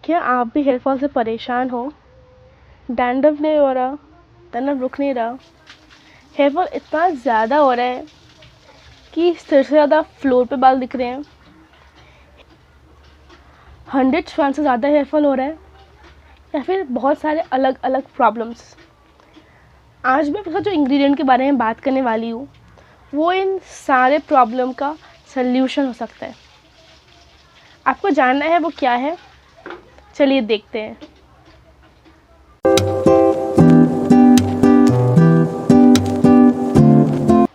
क्या आप भी हेयर फॉल से परेशान हो? डैंड्रफ नहीं हो रहा, तनाव रुक नहीं रहा, हेयर फॉल इतना ज़्यादा हो रहा है कि सिर से ज़्यादा फ्लोर पे बाल दिख रहे हैं, 100 से ज़्यादा हेयर फॉल हो रहा है, या फिर बहुत सारे अलग अलग प्रॉब्लम्स। आज मैं आपका जो इंग्रेडिएंट के बारे में बात करने वाली हूँ वो इन सारे प्रॉब्लम का सल्यूशन हो सकता है। आपको जानना है वो क्या है? चलिए देखते हैं।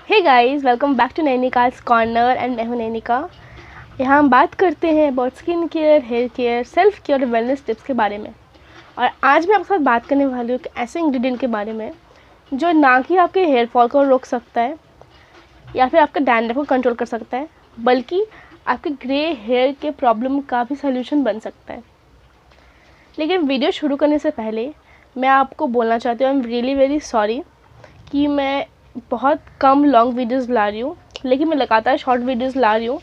Hey guys, welcome back to Nainika's corner and मैं हूं नैनिका। यहाँ हम बात करते हैं about skin care, hair care, self care और वेलनेस टिप्स के बारे में। और आज मैं आपके साथ बात करने वाली हूँ कि ऐसे इंग्रेडिएंट के बारे में जो ना कि आपके हेयर फॉल को रोक सकता है या फिर आपका डैंड्रफ को कंट्रोल कर सकता है, बल्कि आपके ग्रे हेयर के प्रॉब्लम का भी सल्यूशन बन सकता है। लेकिन वीडियो शुरू करने से पहले मैं आपको बोलना चाहती हूँ, I am really very sorry कि मैं बहुत कम लॉन्ग वीडियोस ला रही हूँ, लेकिन मैं लगातार शॉर्ट वीडियोस ला रही हूँ।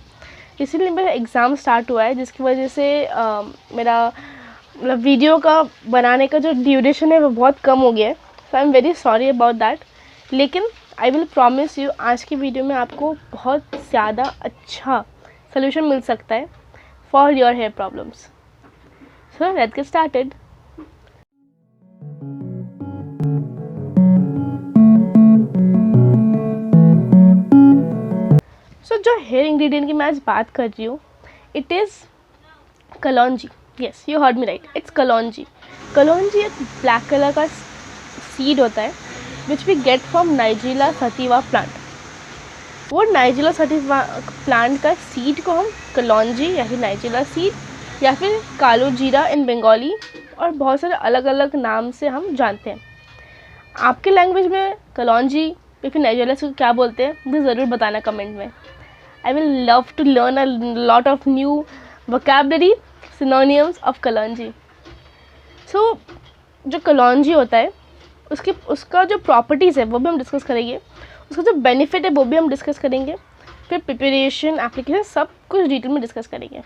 इसीलिए मेरा एग्ज़ाम स्टार्ट हुआ है, जिसकी वजह से मेरा मतलब वीडियो का बनाने का जो ड्यूरेशन है वो बहुत कम हो गया है। So I am very sorry about that. लेकिन आई विल प्रॉमिस यू, आज की वीडियो में आपको बहुत ज़्यादा अच्छा सोल्यूशन मिल सकता है for your hair problems. So let's get started. जो हेयर इंग्रेडिएंट की मैं आज बात कर रही हूँ, it is kalonji. Yes, you heard me right, it's kalonji. Kalonji एक ब्लैक कलर का सीड होता है which we get from Nigeria sativa plant. वो नाइजीरिया सटिवा प्लांट का सीड को हम कलौंजी या फिर नाइजीरिया सीड या फिर कालो जीरा इन बंगाली और बहुत सारे अलग अलग नाम से हम जानते हैं। आपके लैंग्वेज में कलौंजी या फिर नाइजीरिया सीड क्या बोलते हैं मुझे ज़रूर बताना कमेंट में। I will love to learn a lot of new vocabulary, synonyms of kalonji. So, जो कलौंजी होता है उसका जो प्रॉपर्टीज़ है वो भी हम डिस्कस करेंगे, उसका जो बेनिफिट है वो भी हम डिस्कस करेंगे, फिर प्रिपरेशन, एप्लीकेशन सब कुछ डिटेल में डिस्कस करेंगे।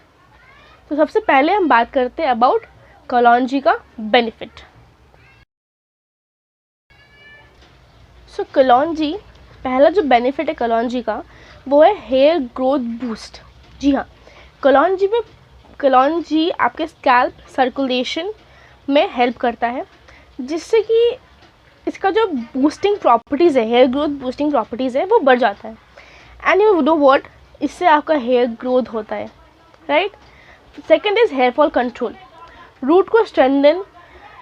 तो सबसे पहले हम बात करते हैं अबाउट कलौंजी का बेनिफिट। सो कलौंजी, पहला जो बेनिफिट है कलौंजी का वो है हेयर ग्रोथ बूस्ट। जी हाँ, कलौंजी आपके स्कैल्प सर्कुलेशन में हेल्प करता है, जिससे कि इसका जो बूस्टिंग प्रॉपर्टीज़ है, हेयर ग्रोथ बूस्टिंग प्रॉपर्टीज़ है, वो बढ़ जाता है। एंड यू नो व्हाट, इससे आपका हेयर ग्रोथ होता है, right. Second is hair fall control. Root को स्ट्रेंथन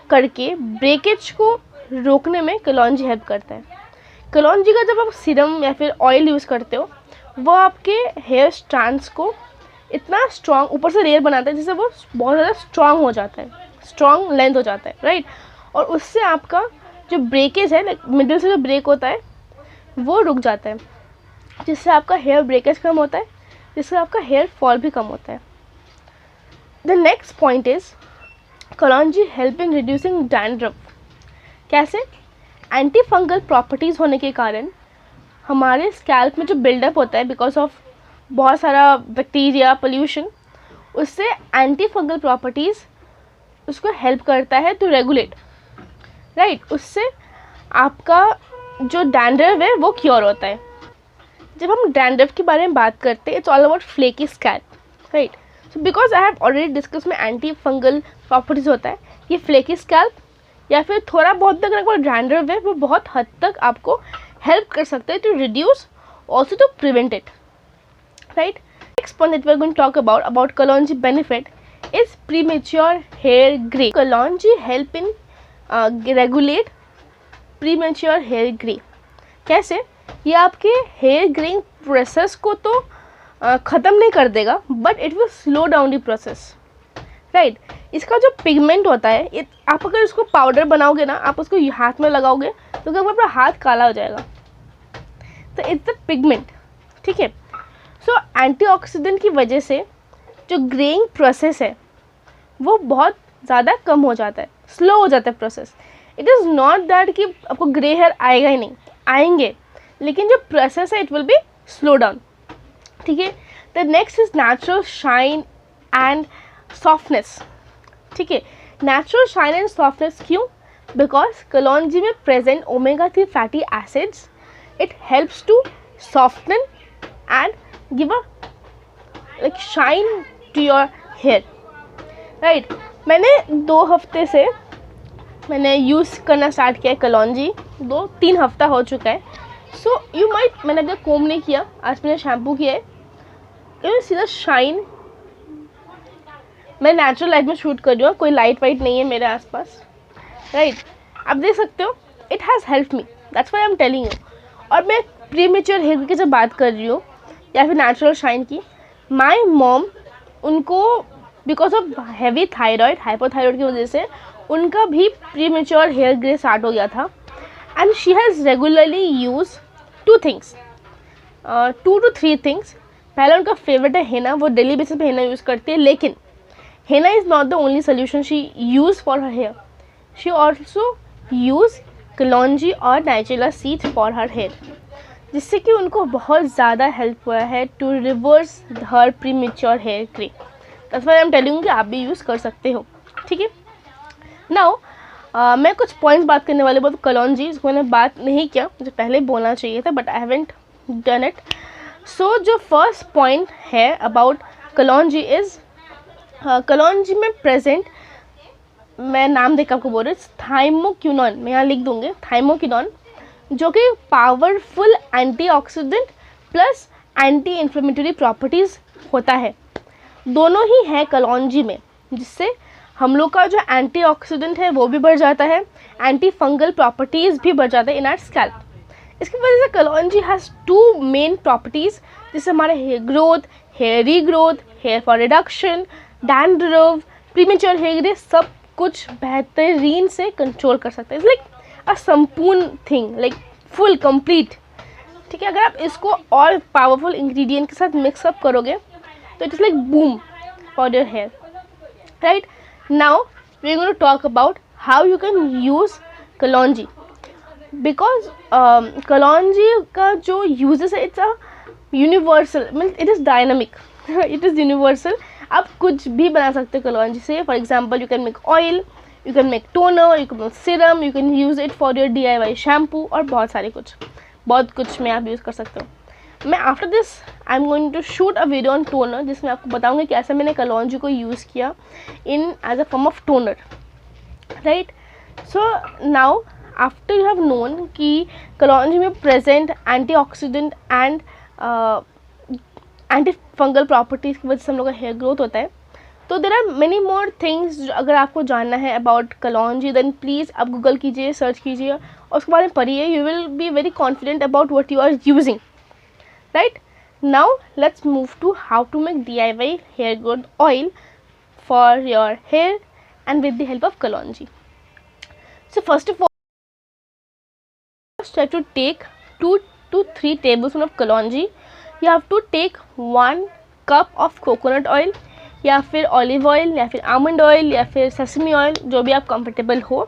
करके ब्रेकेज को रोकने में कलौंजी हेल्प करता है। कलौंजी का जब आप सीरम या फिर ऑयल यूज़ करते हो, वो आपके हेयर स्ट्रैंड्स को इतना स्ट्रॉन्ग ऊपर से लेयर बनाता है जिससे वो बहुत ज़्यादा स्ट्रॉन्ग हो जाता है, स्ट्रॉन्ग लेंथ हो जाता है, राइट। और उससे आपका जो ब्रेकेज है, लाइक मिडिल से जो ब्रेक होता है वो रुक जाता है, जिससे आपका हेयर ब्रेकेज कम होता है, जिससे आपका हेयर फॉल भी कम होता है। The next point is kalonji help in reducing dandruff. कैसे? एंटी फंगल प्रॉपर्टीज़ होने के कारण हमारे स्कैल्प में जो बिल्डअप होता है बिकॉज ऑफ बहुत सारा बैक्टीरिया, पोल्यूशन, उससे एंटी फंगल प्रॉपर्टीज़ उसको हेल्प करता है टू रेगुलेट, राइट। उससे आपका जो डैंड्रफ है वो क्योर होता है। जब हम डैंड्रफ के बारे में बात करते हैं, it's all about flaky scalp, right. So because I have already discuss में एंटी फंगल प्रॉपर्टीज़ होता है, ये फ्लेकी स्कैल्प या फिर थोड़ा बहुत तक अगर डैंड्रफ है वो बहुत हद तक आपको हेल्प कर सकते हैं to reduce, also to prevent it, right. Next point that we are going to talk about kalonji benefit is premature hair grey. Kalonji help in regulate premature hair grey. कैसे? ये आपके हेयर ग्रेइंग प्रोसेस को तो ख़त्म नहीं कर देगा, but it will slow down the process, right. इसका जो पिगमेंट होता है, आप अगर इसको पाउडर बनाओगे ना, आप उसको हाथ में लगाओगे तो क्या आपका हाथ काला हो जाएगा। तो इट्स द पिगमेंट, ठीक है। सो एंटीऑक्सीडेंट की वजह से जो ग्रेइंग प्रोसेस है वो बहुत ज़्यादा कम हो जाता है, स्लो हो जाता है process. It is not that कि आपको ग्रे हेयर आएगा ही नहीं, आएंगे, लेकिन जो प्रोसेस है it will be slow down, ठीक है। The next is natural shine and softness. ठीक है. नेचुरल शाइन एंड सॉफ्टनेस क्यों? बिकॉज कलौंजी में present omega-3 fatty acids, it helps to soften and give a like shine to your hair, right? मैंने 2 हफ्ते से मैंने यूज़ करना स्टार्ट किया है कलौंजी, 2-3 हफ्ता हो चुका है. सो यू माइट, मैंने अभी कोम नहीं किया, आज मैंने शैम्पू किया है. You see the shine. मैं नेचुरल लाइट में शूट कर रही हूँ, कोई लाइट वाइट नहीं है मेरे आसपास, राइट? आप देख सकते हो, it has help me, that's why I am telling you. और मैं प्रीमेच्योर हेयर की जब बात कर रही हूँ या फिर नेचुरल शाइन की, माई मॉम, उनको because of heavy thyroid, hypothyroid की वजह से उनका भी प्रीमेच्योर हेयर ग्रे स्टार्ट हो गया था. And she has regularly use 2 things, 2 to 3 things. पहला उनका फेवरेट है हेना, वो डेली बेसिस पे हेना यूज़ करती है. लेकिन henna is not the only solution she use for her hair. She also use kalonji और nigella seeds for her hair, जिससे कि उनको बहुत ज़्यादा हेल्प हुआ है to reverse her premature hair grey. That's why I am telling you कि आप भी यूज़ कर सकते हो, ठीक है. नाउ मैं कुछ पॉइंट्स बात करने वाले बहुत कलौंजी, इसको मैंने बात नहीं किया, मुझे पहले बोलना चाहिए था, but I haven't done it. So जो फर्स्ट पॉइंट है अबाउट कलौंजी इज़, कलौंजी में प्रेजेंट, मैं नाम देकर आपको बोल रही हूँ, थाइमोक्विनोन. मैं यहाँ लिख दूँगी थाइमोक्विनोन, जो कि powerful antioxidant plus anti inflammatory properties होता है. दोनों ही है कलौंजी में, जिससे हम लोग का जो एंटीऑक्सीडेंट है वो भी बढ़ जाता है, एंटी फंगल प्रॉपर्टीज़ भी बढ़ जाता है इन आवर स्कैल्प. इसकी वजह से कलौंजी हैज़ 2 मेन प्रॉपर्टीज़, जिससे हमारे hair growth, hair regrowth, hair fall reduction, dandruff, premature hair grey, सब कुछ बेहतरीन से कंट्रोल कर सकते हैं. इट्स लाइक अ संपूर्ण थिंग, लाइक फुल कंप्लीट, ठीक है. अगर आप इसको और पावरफुल इंग्रेडिएंट के साथ मिक्सअप करोगे तो it is like boom for your hair, right? Now we are going to talk about how you can use kalonji. Because kalonji का जो यूजेस है, it's a universal, means it is dynamic, it is universal. आप कुछ भी बना सकते हो कलौंजी से. For example, you can make oil, you can make toner, you can make serum, you can use it for your DIY shampoo, और बहुत कुछ में आप यूज़ कर सकते हो. मैं after this I am going to shoot a video on toner, जिसमें आपको बताऊंगी कैसे मैंने कलौंजी को यूज़ किया in as a form of toner, right? So now after you have known कि कलौंजी में present antioxidant and anti fungal properties की वजह से हम लोग का हेयर ग्रोथ होता है, तो there are many more things. अगर आपको जानना है अबाउट कलौंजी, देन प्लीज़ आप गूगल कीजिए, सर्च कीजिए और उसके बारे में पढ़िए. You will be very confident about what you are using, right? Now let's move to how to make DIY hair growth oil for your hair and with the help of kalonji. So first of all, try to take 2 to 3 tablespoons of kalonji. You have to take 1 cup of coconut oil, या फिर olive oil, या फिर almond oil, या फिर sesame oil, जो भी आप comfortable हो.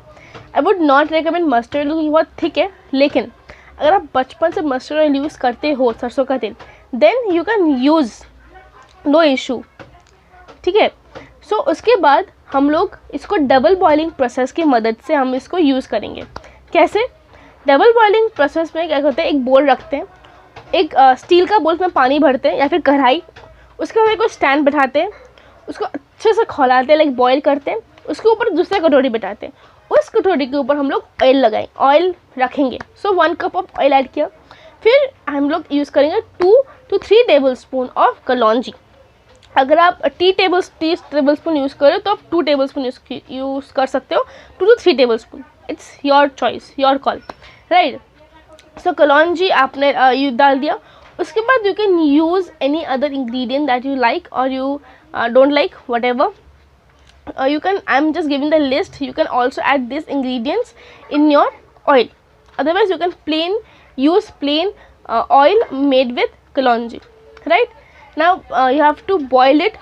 I would not recommend mustard oil, बहुत थिक है. लेकिन अगर आप बचपन से मस्टर्ड ऑयल यूज़ करते हो, सरसों का तेल, then you can use, no issue, ठीक है. सो उसके बाद हम लोग इसको डबल बॉइलिंग प्रोसेस की मदद से हम इसको यूज़ करेंगे. कैसे? डबल बॉइलिंग प्रोसेस में क्या करते हैं, एक बोल रखते हैं, एक स्टील का बोल में पानी भरते हैं या फिर कढ़ाई, उसके बाद एक स्टैंड बैठाते हैं, उसको अच्छे से खौलाते हैं, लाइक बॉईल करते हैं, उसके ऊपर दूसरा कटोरी बैठाते हैं, उस कटोरी के ऊपर हम लोग ऑयल रखेंगे. सो 1 कप ऑफ ऑयल ऐड किया, फिर हम लोग यूज़ करेंगे 2 to 3 टेबलस्पून ऑफ कलौंजी. अगर आप 3 टेबलस्पून यूज़ करो तो आप 2 टेबलस्पून यूज़ कर सकते हो, 2 to 3 tablespoon, it's your choice, your call, right? So kalonji आपने डाल दिया. उसके बाद you can use any other ingredient that you like और you don't like, whatever. You can, I'm just giving the list, you can also add these ingredients in your oil. Otherwise you can use plain oil made with kalonji, right? Now you have to boil it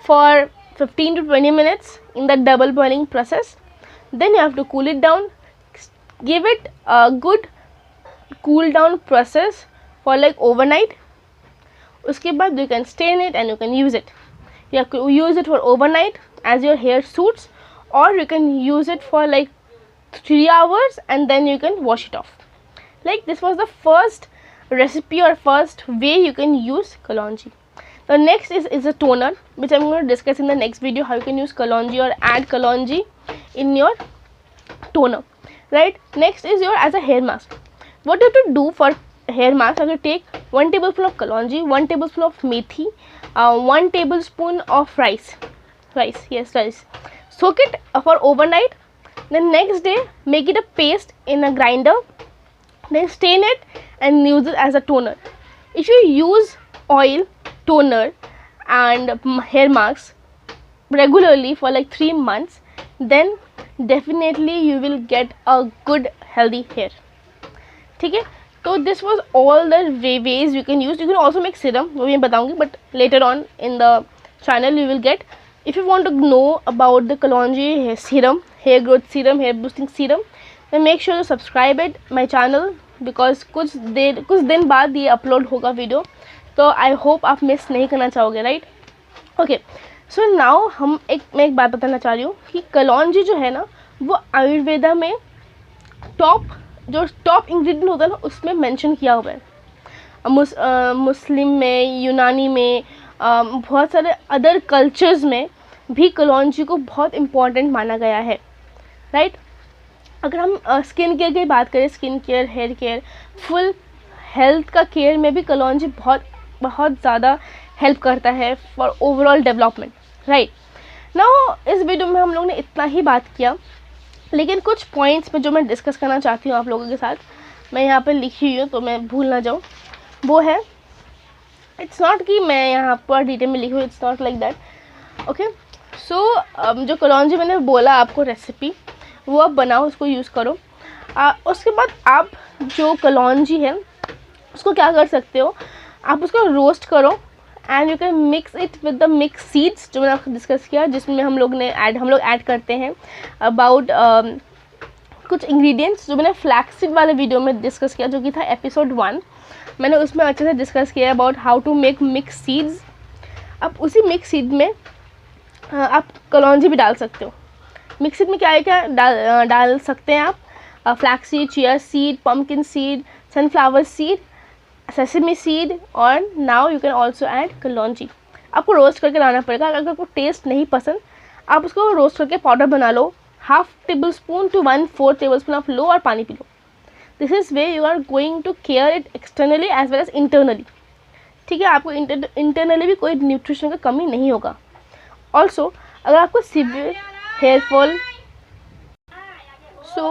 for 15 to 20 minutes in the double boiling process. Then you have to cool it down, give it a good cool down process for like overnight. उसके बाद you can stain it and you can use it. You can use it for overnight as your hair suits, or you can use it for like 3 hours and then you can wash it off. Like this was the first recipe or first way you can use Kalonji. The next is a toner, which I'm going to discuss in the next video, how you can use Kalonji or add Kalonji in your toner, right? Next is your as a hair mask. What you have to do for hair mask, you have to take 1 tablespoon of Kalonji, 1 tablespoon of methi, 1 tablespoon of rice. Soak it for overnight. Then next day make it a paste in a grinder, then stain it and use it as a toner. If you use oil, toner and hair masks regularly for like 3 months, then definitely you will get a good healthy hair. ठीक है, तो this was all the ways you can use. You can also make serum, वो मैं बताऊंगी, but later on in the channel you will get. If you want to know about the Kalonji hair serum, hair growth serum, hair boosting serum, then make sure to subscribe it my channel, because कुछ दिन बाद ये upload होगा video, तो I hope आप miss नहीं करना चाहोगे, राइट? ओके, सो नाउ मैं एक बात बताना चाह रही हूँ कि Kalonji जो है ना, वो आयुर्वेदा में टॉप इंग्रेडिएंट होता है ना, उसमें मेंशन किया हुआ है. मुस्लिम में, यूनानी में, बहुत सारे अदर कल्चर्स में भी Kalonji को बहुत इम्पॉर्टेंट माना गया है, राइट? अगर हम स्किन केयर की बात करें, skin care, hair care, full health का केयर में भी Kalonji बहुत ज़्यादा हेल्प करता है for overall development, right? Now इस वीडियो में हम लोग ने इतना ही बात किया, लेकिन कुछ पॉइंट्स में जो मैं डिस्कस करना चाहती हूँ आप लोगों के साथ, मैं यहाँ पर लिखी हुई हूँ तो मैं भूल ना जाऊँ. वो है, इट्स नॉट कि मैं यहाँ पर डिटेल में लिखी हूँ, it's not like that. Okay, so जो Kalonji मैंने बोला आपको रेसिपी, वो आप बनाओ, उसको यूज़ करो. उसके बाद आप जो Kalonji है उसको क्या कर सकते हो, आप उसको रोस्ट करो and you can mix it with the mix seeds, जो मैंने आपको डिस्कस किया, जिसमें हम लोग ऐड करते हैं अबाउट कुछ इंग्रेडिएंट्स जो मैंने फ्लैक्सीड वाले वीडियो में डिस्कस किया, जो कि था एपिसोड 1. मैंने उसमें अच्छे से डिस्कस किया about how to make mix seeds. अब उसी मिक्स सीड में आप Kalonji भी डाल सकते हो. मिक्स सीड में क्या डाल सकते हैं आप, flaxseed, chia seed, pumpkin seed, sunflower seed, sesame seed, और now you can also add Kalonji. आपको रोस्ट करके लाना पड़ेगा. अगर आपको टेस्ट नहीं पसंद, आप उसको रोस्ट करके पाउडर बना लो. 1/2 टेबलस्पून टू 1/4 टेबलस्पून आप लो और पानी पी लो. This is way you are going to care it externally as well as internally. ठीक है, आपको इंटरनली भी कोई न्यूट्रिशन का कमी नहीं होगा. ऑल्सो अगर आपको severe hair fall, so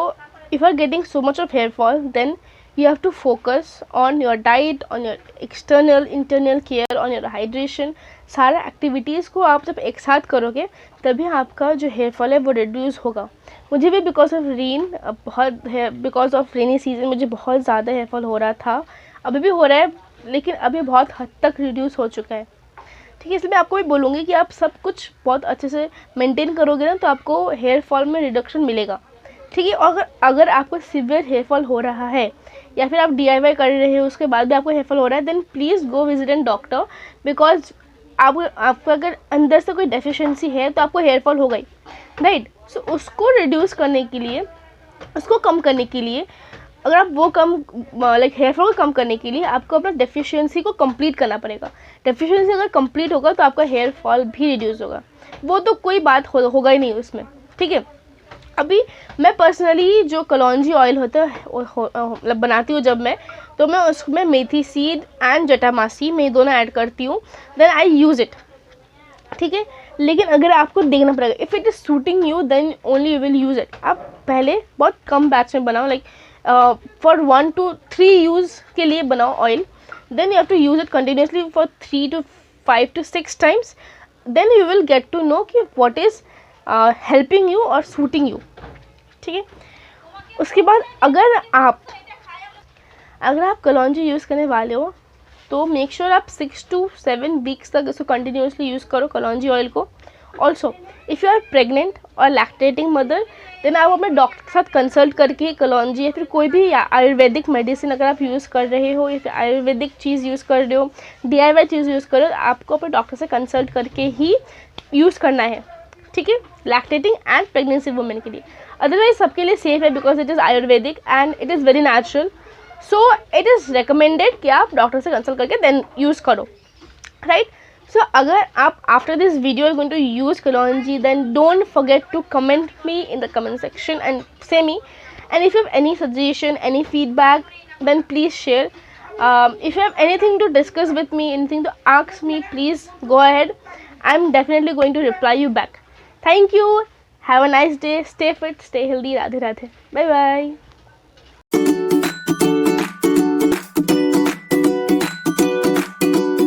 if you are getting so much of hair fall, then you have to focus on your diet, on your external internal care, on your hydration. सारा activities को आप जब एक साथ करोगे तभी आपका जो हेयर फॉल है वो रिड्यूस होगा. मुझे भी बिकॉज ऑफ रेनी सीजन मुझे बहुत ज़्यादा हेयर फॉल हो रहा था, अभी भी हो रहा है, लेकिन अभी बहुत हद तक रिड्यूस हो चुका है. ठीक है, इसलिए मैं आपको भी बोलूँगी कि आप सब कुछ बहुत अच्छे से मेंटेन करोगे ना, तो आपको हेयर फॉल में रिडक्शन मिलेगा. ठीक है, और अगर आपको सीवियर हेयर फॉल हो रहा है या फिर आप DIY कर रहे हो, उसके बाद भी आपको हेयर फॉल हो रहा है, then please go visit an doctor, because आपको अगर अंदर से कोई डेफिशिएंसी है तो आपको हेयर फॉल हो गई, राइट? सो उसको रिड्यूस करने के लिए, उसको कम करने के लिए, अगर आप वो हेयर फॉल को कम करने के लिए आपको अपना डेफिशिएंसी को कंप्लीट करना पड़ेगा. डेफिशिएंसी अगर कंप्लीट होगा तो आपका हेयर फॉल भी रिड्यूस होगा. वो तो कोई बात होगा ही नहीं उसमें. ठीक है, अभी मैं पर्सनली जो Kalonji ऑयल होता है मतलब बनाती हूँ जब मैं, तो मैं उसमें मेथी सीड एंड जटामासी मैं दोनों ऐड करती हूँ, देन आई यूज़ इट. ठीक है, लेकिन अगर आपको देखना पड़ेगा, if it is suiting you then only you will use it. आप पहले बहुत कम बैच में बनाओ, लाइक फॉर 1 to 3 यूज़ के लिए बनाओ oil, then you have to use it continuously for 3 to 5 to 6 times, then you will get to know कि what is helping you और सूटिंग यू. ठीक है, उसके बाद अगर आप Kalonji यूज़ करने वाले हो तो मेक श्योर आप 6 to 7 वीक्स तक इसको कंटिन्यूसली यूज़ करो Kalonji ऑयल को. Also if you are pregnant और लैक्टेटिंग मदर, देन आप अपने डॉक्टर के साथ कंसल्ट करके कलौंजी या फिर कोई भी आयुर्वेदिक मेडिसिन अगर आप यूज़ कर रहे हो या फिर आयुर्वेदिक चीज़ यूज़ कर रहे हो, DIY चीज़ यूज़ कर रहे हो, आपको अपने डॉक्टर से कंसल्ट करके ही यूज़ करना है, ठीक है, लैक्टेटिंग एंड प्रेगनेंसी वुमेन के लिए। अदरवाइज सबके लिए सेफ है because it is Ayurvedic and it is very natural, so it is recommended कि आप डॉक्टर से कंसल्ट करके देन यूज़ करो, राइट। So अगर आप after this video are going to use Kalonji, then don't forget to comment me in the comment section and say me, and if you have any suggestion, any feedback, then please share. If you have anything to discuss with me, anything to ask me, please go ahead. I'm definitely going to reply you back. Thank you. Have a nice day. Stay fit, stay healthy. Radhe Radhe. Bye bye.